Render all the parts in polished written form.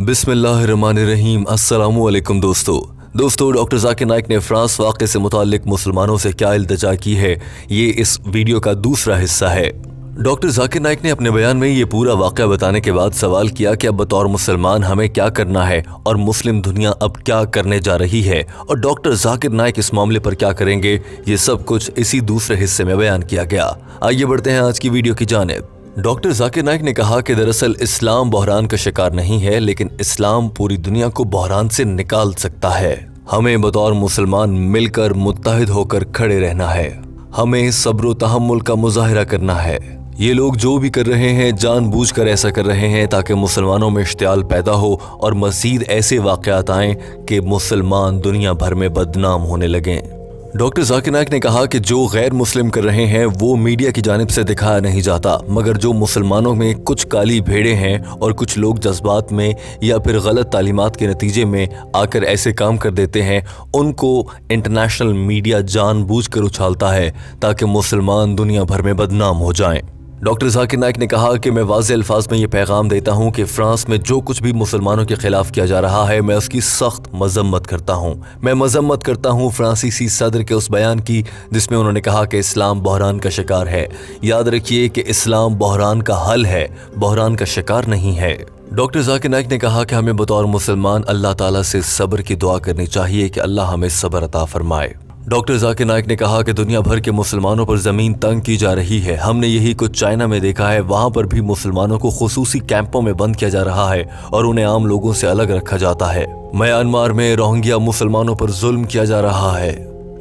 बिस्मिल्लाहिर्रहमानिर्रहीम। अस्सलामुअलैकुम दोस्तों डॉक्टर जाकिर नाइक ने फ्रांस वाक़े से मुताल्लिक मुसलमानों से क्या इल्तिजा की है, ये इस वीडियो का दूसरा हिस्सा है। डॉक्टर जाकिर नाइक ने अपने बयान में ये पूरा वाक़या बताने के बाद सवाल किया कि अब बतौर मुसलमान हमें क्या करना है और मुस्लिम दुनिया अब क्या करने जा रही है और डॉक्टर जाकिर नाइक इस मामले पर क्या करेंगे। ये सब कुछ इसी दूसरे हिस्से में बयान किया गया। आइए बढ़ते हैं आज की वीडियो की जानिब। डॉक्टर जाकिर नाइक ने कहा कि दरअसल इस्लाम बहरान का शिकार नहीं है, लेकिन इस्लाम पूरी दुनिया को बहरान से निकाल सकता है। हमें बतौर मुसलमान मिलकर मुत्तहिद होकर खड़े रहना है। हमें सब्र व तहम्मुल का मुजाहिरा करना है। ये लोग जो भी कर रहे हैं जानबूझकर ऐसा कर रहे हैं ताकि मुसलमानों में इश्तियाल पैदा हो और मज़ीद ऐसे वाक़यात आएँ कि मुसलमान दुनिया भर में बदनाम होने लगें। डॉक्टर जाकिर नाइक ने कहा कि जो गैर मुस्लिम कर रहे हैं वो मीडिया की जानिब से दिखाया नहीं जाता, मगर जो मुसलमानों में कुछ काली भेड़ें हैं और कुछ लोग जज्बात में या फिर गलत तालीमात के नतीजे में आकर ऐसे काम कर देते हैं, उनको इंटरनेशनल मीडिया जानबूझकर उछालता है ताकि मुसलमान दुनिया भर में बदनाम हो जाएं। डॉक्टर जाकिर नाइक ने कहा कि मैं वाज़ेह अल्फाज में ये पैगाम देता हूँ कि फ्रांस में जो कुछ भी मुसलमानों के खिलाफ किया जा रहा है, मैं उसकी सख्त मजम्मत करता हूँ। मैं मजम्मत करता हूँ फ्रांसीसी सदर के उस बयान की जिसमें उन्होंने कहा कि इस्लाम बहरान का शिकार है। याद रखिए कि इस्लाम बहरान का हल है, बहरान का शिकार नहीं है। डॉक्टर जाकिर नाइक ने कहा कि हमें बतौर मुसलमान अल्लाह ताला से सब्र की दुआ करनी चाहिए कि अल्लाह हमें सब्र अता फरमाए। डॉक्टर जाकिर नाइक ने कहा कि दुनिया भर के मुसलमानों पर ज़मीन तंग की जा रही है। हमने यही कुछ चाइना में देखा है, वहाँ पर भी मुसलमानों को खुसूसी कैंपों में बंद किया जा रहा है और उन्हें आम लोगों से अलग रखा जाता है। म्यांमार में रोहिंग्या मुसलमानों पर जुल्म किया जा रहा है।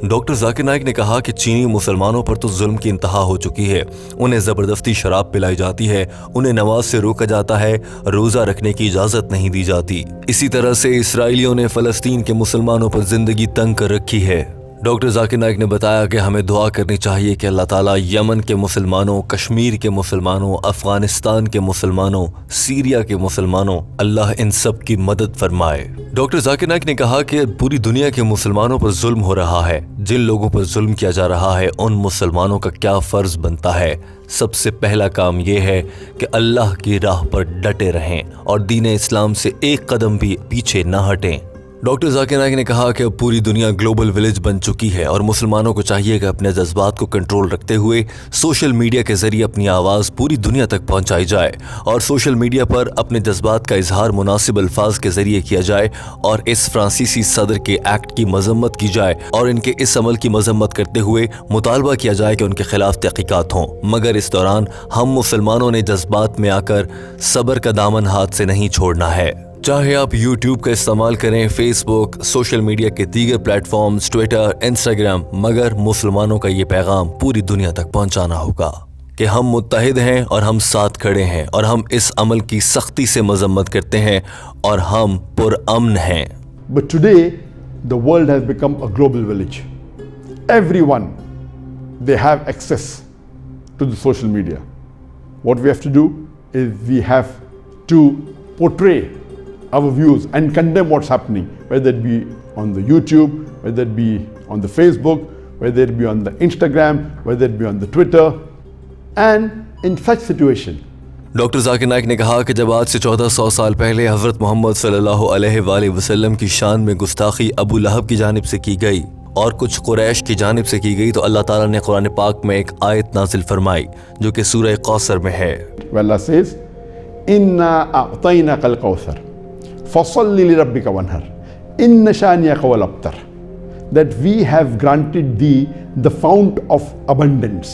डॉक्टर जाकिर नाइक ने कहा कि चीनी मुसलमानों पर तो जुल्म की इंतहा हो चुकी है। उन्हें ज़बरदस्ती शराब पिलाई जाती है, उन्हें नमाज से रोका जाता है, रोज़ा रखने की इजाज़त नहीं दी जाती। इसी तरह से इसराइलियों ने फ़लस्तीन के मुसलमानों पर ज़िंदगी तंग कर रखी है। डॉक्टर जाकिर नाइक ने बताया कि हमें दुआ करनी चाहिए कि अल्लाह ताला यमन के मुसलमानों, कश्मीर के मुसलमानों, अफगानिस्तान के मुसलमानों, सीरिया के मुसलमानों, अल्लाह इन सब की मदद फरमाए। डॉक्टर जाकिर नाइक ने कहा कि पूरी दुनिया के मुसलमानों पर जुल्म हो रहा है। जिन लोगों पर जुल्म किया जा रहा है उन मुसलमानों का क्या फ़र्ज बनता है। सबसे पहला काम यह है कि अल्लाह की राह पर डटे रहें और दीन इस्लाम से एक कदम भी पीछे न हटें। डॉक्टर जाकिर नाइक ने कहा कि अब पूरी दुनिया ग्लोबल विलेज बन चुकी है और मुसलमानों को चाहिए कि अपने जज्बात को कंट्रोल रखते हुए सोशल मीडिया के जरिए अपनी आवाज़ पूरी दुनिया तक पहुंचाई जाए और सोशल मीडिया पर अपने जज्बात का इजहार मुनासिब अल्फाज के जरिए किया जाए और इस फ्रांसीसी सदर के एक्ट की मजम्मत की जाए और इनके इस अमल की मजम्मत करते हुए मुतालबा किया जाए कि उनके खिलाफ तहकीकात हों। मगर इस दौरान हम मुसलमानों ने जज्बात में आकर सब्र का दामन हाथ से नहीं छोड़ना है। चाहे आप YouTube का इस्तेमाल करें, फेसबुक, सोशल मीडिया के दीगर प्लेटफॉर्म्स, ट्विटर, इंस्टाग्राम, मगर मुसलमानों का ये पैगाम पूरी दुनिया तक पहुंचाना होगा कि हम मुत्तहिद हैं और हम साथ खड़े हैं और हम इस अमल की सख्ती से मजम्मत करते हैं और हम पुरअमन हैं। But today the world has become a global village. Everyone, they have access to the social media. What we have to do is we have to portray our views and condemn what's happening, whether it be on the YouTube, whether it be on the Facebook, whether it be on the Instagram, whether it be on the Twitter. And in such situation, doctor Zakir Naik ने कहा कि जब आज से 1400 साल पहले हज़रत मोहम्मद सल्लल्लाहु अलैहि वसल्लम की शान में गुस्ताखी अबू लहब की जानिब से की गई और कुछ कुरैश की जानिब से की गई, तो अल्लाह ताला ने कुरान पाक में एक आयत नाजिल फरमाई जो कि सूरह कौसर में है। Allah says, "Inna a'tainaka al-kawthar, fasalli li rabbika wanhar, inna shaniyaka wal abtar." That we have granted thee the fount of abundance.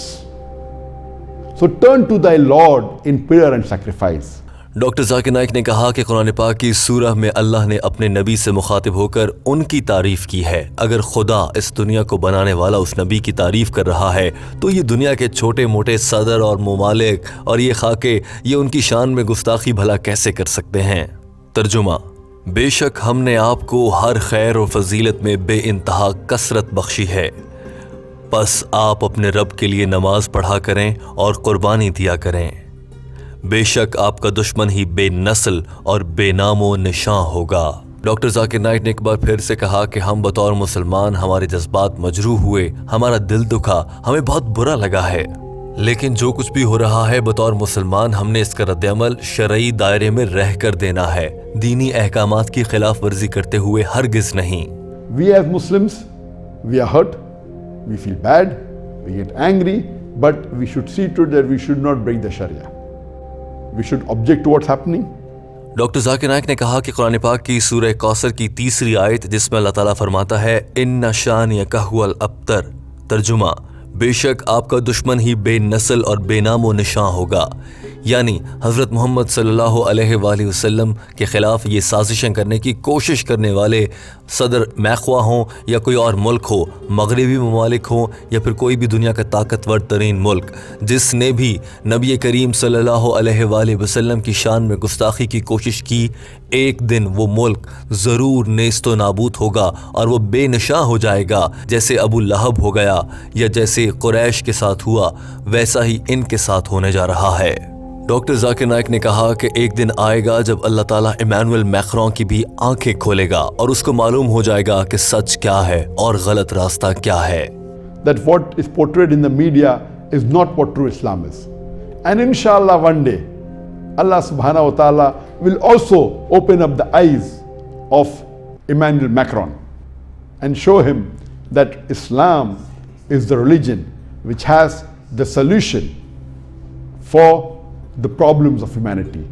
So turn to thy Lord in prayer and sacrifice. Doctor Zakir Naik ने कहा कि कुरान पाक की सूरह में अल्लाह ने अपने नबी से मुखातिब होकर उनकी तारीफ की है। अगर खुदा इस दुनिया को बनाने वाला उस नबी की तारीफ कर रहा है तो ये दुनिया के छोटे मोटे सदर और मुमालिक और ये खाके ये उनकी शान में गुस्ताखी भला कैसे कर सकते हैं। तर्जुमा: बेशक हमने आपको हर खैर और फजीलत में बेइंतहा कसरत बख्शी है, बस आप अपने रब के लिए नमाज पढ़ा करें और कुर्बानी दिया करें। बेशक आपका दुश्मन ही बेनस्ल और बेनामो निशां होगा। डॉक्टर जाकिर नाइक ने एक बार फिर से कहा कि हम बतौर मुसलमान हमारे जज्बात मजरूह हुए, हमारा दिल दुखा, हमें बहुत बुरा लगा है, लेकिन जो कुछ भी हो रहा है बतौर मुसलमान हमने इसका रद्द-ए-अमल शरई दायरे में रह कर देना है, दीनी अहकामात की खिलाफ वर्जी करते हुए हरगिज नहीं। We as Muslims, we are hurt, we feel bad, we get angry, but we should see to it that we should not break the Sharia. We should object to what's happening. Doctor Zakir Naik ने कहा कि कुरान पाक की सूरह कौसर की तीसरी आयत जिसमें अल्लाह ताला फरमाता है इन्ना शानियका हुवल अब्तर, तर्जुमा बेशक आपका दुश्मन ही बेनस्ल और बेनामो निशां होगा, यानी हज़रत मोहम्मद सल्लल्लाहु अलैहि वसल्लम के ख़िलाफ़ ये साजिशें करने की कोशिश करने वाले सदर मैख्वा हों या कोई और मुल्क हो, मगरबी ममालिक हों या फिर कोई भी दुनिया का ताकतवर तरीन मुल्क, जिसने भी नबी करीम सल्लल्लाहु अलैहि वसल्लम की शान में गुस्ताखी की कोशिश की, एक दिन वो मुल्क ज़रूर नेस्तो नाबूद होगा और वो बेनशा हो जाएगा। जैसे अबू लहब हो गया या जैसे कुरैश के साथ हुआ, वैसा ही इनके साथ होने जा रहा है। डॉक्टर जाकिर नाइक ने कहा कि एक दिन आएगा जब अल्लाह ताला इमानुएल मैक्रों की भी आंखें खोलेगा और उसको मालूम हो जाएगा कि सच क्या है और गलत रास्ता क्या है। That what is portrayed in the media is not what true Islam is. And inshallah one day, Allah subhanahu wa ta'ala will also open up the eyes of Emmanuel Macron and show him that Islam is the religion which has the solution for the problems of humanity.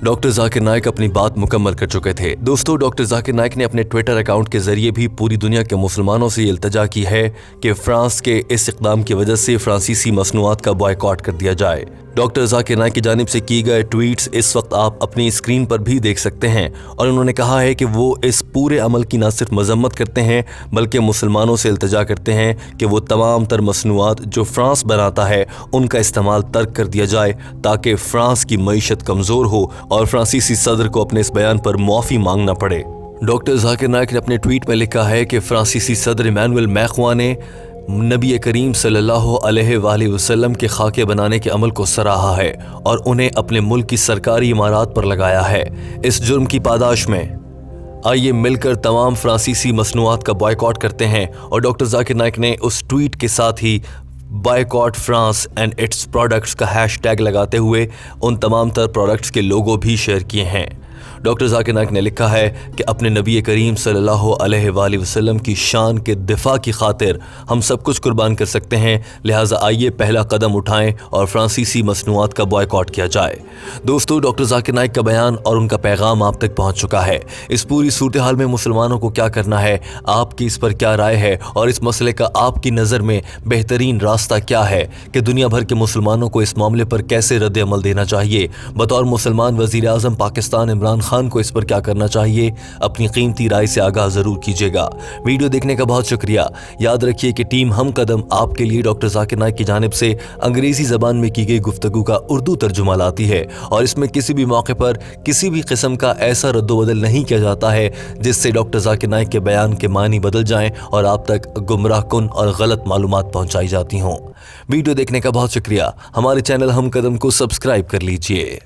Doctor Zakir Naik अपनी बात मुकम्मल कर चुके थे। दोस्तों, doctor Zakir Naik ने अपने Twitter account के जरिए भी पूरी दुनिया के मुसलमानों से ये इल्तिजा की है कि फ्रांस के इस इक़दाम की वजह से फ्रांसीसी मसनूआत का बॉयकॉट कर दिया जाए। डॉक्टर जाकिर नाइक की जानिब से किए गए ट्वीट्स इस वक्त आप अपनी स्क्रीन पर भी देख सकते हैं और उन्होंने कहा है कि वो इस पूरे अमल की न सिर्फ मजम्मत करते हैं बल्कि मुसलमानों से इल्तिजा करते हैं कि वो तमाम तर मसनूआत जो फ्रांस बनाता है उनका इस्तेमाल तर्क कर दिया जाए ताकि फ्रांस की मईशत कमज़ोर हो और फ्रांसीसी सदर को अपने इस बयान पर मुआफ़ी मांगना पड़े। डॉक्टर जाकिर नाइक ने अपने ट्वीट में लिखा है कि फ्रांसीसी सदर इमानुएल मैख्वा ने नबी करीम सल्लल्लाहु अलैहि वसल्लम के खाके बनाने के अमल को सराहा है और उन्हें अपने मुल्क की सरकारी इमारत पर लगाया है। इस जुर्म की पादाश में आइए मिलकर तमाम फ्रांसीसी मसनूआत का बॉयकॉट करते हैं। और डॉक्टर जाकिर नाइक ने उस ट्वीट के साथ ही boycott France and its products का हैशटैग लगाते हुए उन तमाम तर प्रोडक्ट्स के लोगो भी शेयर किए हैं। डॉक्टर जाकिर नाइक ने लिखा है कि अपने नबी करीम सल्लल्लाहु अलैहि वसल्लम की शान के दिफा की खातिर हम सब कुछ कुर्बान कर सकते हैं, लिहाजा आइए पहला कदम उठाएं और फ्रांसीसी मसनूआत का बॉयकॉट किया जाए। दोस्तों, डॉक्टर जाकिर नाइक का बयान और उनका पैगाम आप तक पहुंच चुका है। इस पूरी सूरत हाल में मुसलमानों को क्या करना है, आपकी इस पर क्या राय है और इस मसले का आपकी नज़र में बेहतरीन रास्ता क्या है कि दुनिया भर के मुसलमानों को इस मामले पर कैसे रद्द-ए-अमल देना चाहिए। बतौर मुसलमान वज़ीर आज़म पाकिस्तान इमरान खान को इस पर क्या करना चाहिए, अपनी कीमती राय से आगाह जरूर कीजिएगा। वीडियो देखने का बहुत शुक्रिया। याद रखिए कि टीम हम कदम आपके लिए डॉक्टर जाकिर नाइक की जानिब से अंग्रेजी ज़बान में की गई गुफ्तगू का उर्दू तर्जुमा लाती है और इसमें किसी भी मौके पर किसी भी किस्म का ऐसा रद्दोबदल नहीं किया जाता है जिससे डॉक्टर जाकिर नाइक के बयान के मानी बदल जाएं और आप तक गुमराह कुन और गलत मालूमात पहुंचाई जाती हों। वीडियो देखने का बहुत शुक्रिया। हमारे चैनल हम कदम को सब्सक्राइब कर लीजिए।